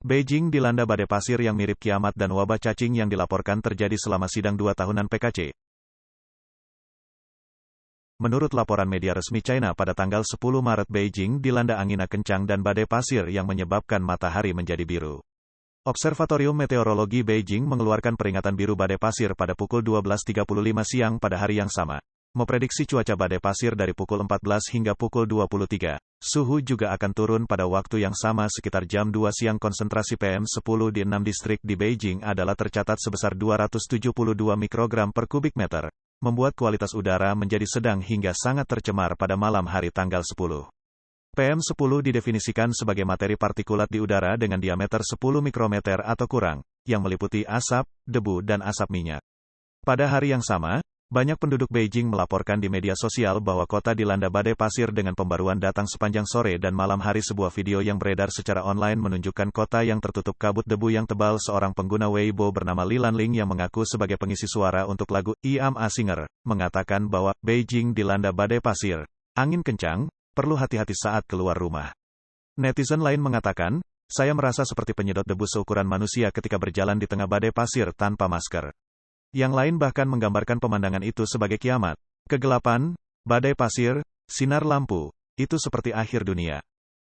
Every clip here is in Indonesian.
Beijing dilanda badai pasir yang mirip kiamat dan wabah cacing yang dilaporkan terjadi selama sidang 2 tahunan PKC. Menurut laporan media resmi China pada tanggal 10 Maret, Beijing dilanda angin kencang dan badai pasir yang menyebabkan matahari menjadi biru. Observatorium Meteorologi Beijing mengeluarkan peringatan biru badai pasir pada pukul 12.35 siang pada hari yang sama. Memprediksi cuaca badai pasir dari pukul 14 hingga pukul 23. Suhu juga akan turun pada waktu yang sama sekitar jam 2 siang. Konsentrasi PM10 di 6 distrik di Beijing adalah tercatat sebesar 272 mikrogram per kubik meter, membuat kualitas udara menjadi sedang hingga sangat tercemar pada malam hari tanggal 10. PM10 didefinisikan sebagai materi partikulat di udara dengan diameter 10 mikrometer atau kurang, yang meliputi asap, debu dan asap minyak. Pada hari yang sama, banyak penduduk Beijing melaporkan di media sosial bahwa kota dilanda badai pasir dengan pembaruan datang sepanjang sore dan malam hari. Sebuah video yang beredar secara online menunjukkan kota yang tertutup kabut debu yang tebal. Seorang pengguna Weibo bernama Li Lanling yang mengaku sebagai pengisi suara untuk lagu I Am a Singer, mengatakan bahwa Beijing dilanda badai pasir, angin kencang, perlu hati-hati saat keluar rumah. Netizen lain mengatakan, saya merasa seperti penyedot debu seukuran manusia ketika berjalan di tengah badai pasir tanpa masker. Yang lain bahkan menggambarkan pemandangan itu sebagai kiamat. Kegelapan, badai pasir, sinar lampu, itu seperti akhir dunia.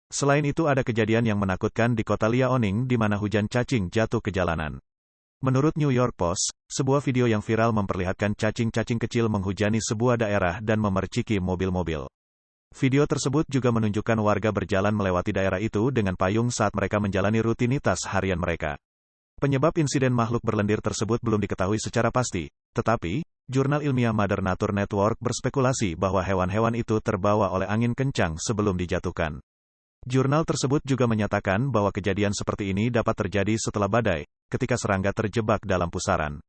Selain itu ada kejadian yang menakutkan di kota Liaoning di mana hujan cacing jatuh ke jalanan. Menurut New York Post, sebuah video yang viral memperlihatkan cacing-cacing kecil menghujani sebuah daerah dan memerciki mobil-mobil. Video tersebut juga menunjukkan warga berjalan melewati daerah itu dengan payung saat mereka menjalani rutinitas harian mereka. Penyebab insiden makhluk berlendir tersebut belum diketahui secara pasti, tetapi, jurnal ilmiah Mother Nature Network berspekulasi bahwa hewan-hewan itu terbawa oleh angin kencang sebelum dijatuhkan. Jurnal tersebut juga menyatakan bahwa kejadian seperti ini dapat terjadi setelah badai, ketika serangga terjebak dalam pusaran.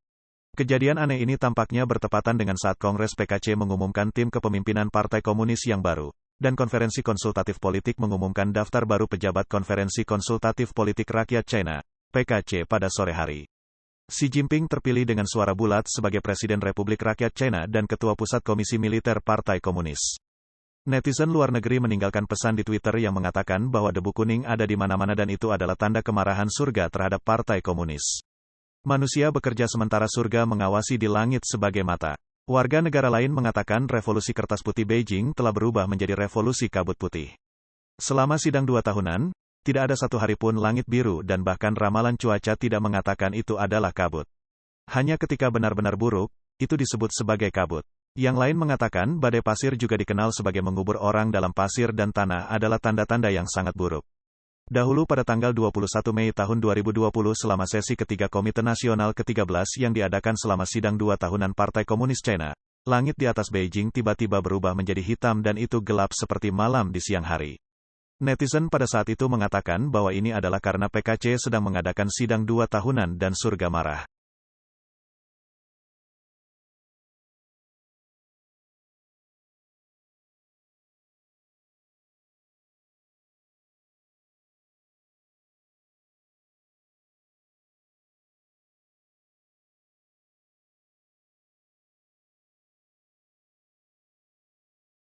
Kejadian aneh ini tampaknya bertepatan dengan saat Kongres PKC mengumumkan tim kepemimpinan Partai Komunis yang baru, dan Konferensi Konsultatif Politik mengumumkan daftar baru pejabat Konferensi Konsultatif Politik Rakyat China, PKC pada sore hari. Xi Jinping terpilih dengan suara bulat sebagai Presiden Republik Rakyat China dan Ketua Pusat Komisi Militer Partai Komunis. Netizen luar negeri meninggalkan pesan di Twitter yang mengatakan bahwa debu kuning ada di mana-mana dan itu adalah tanda kemarahan surga terhadap Partai Komunis. Manusia bekerja sementara surga mengawasi di langit sebagai mata. Warga negara lain mengatakan revolusi kertas putih Beijing telah berubah menjadi revolusi kabut putih. Selama sidang 2 tahunan, tidak ada satu hari pun langit biru dan bahkan ramalan cuaca tidak mengatakan itu adalah kabut. Hanya ketika benar-benar buruk, itu disebut sebagai kabut. Yang lain mengatakan badai pasir juga dikenal sebagai mengubur orang dalam pasir dan tanah adalah tanda-tanda yang sangat buruk. Dahulu pada tanggal 21 Mei tahun 2020 selama sesi ketiga Komite Nasional ke-13 yang diadakan selama sidang 2 tahunan Partai Komunis China, langit di atas Beijing tiba-tiba berubah menjadi hitam dan itu gelap seperti malam di siang hari. Netizen pada saat itu mengatakan bahwa ini adalah karena PKC sedang mengadakan sidang 2 tahunan dan surga marah.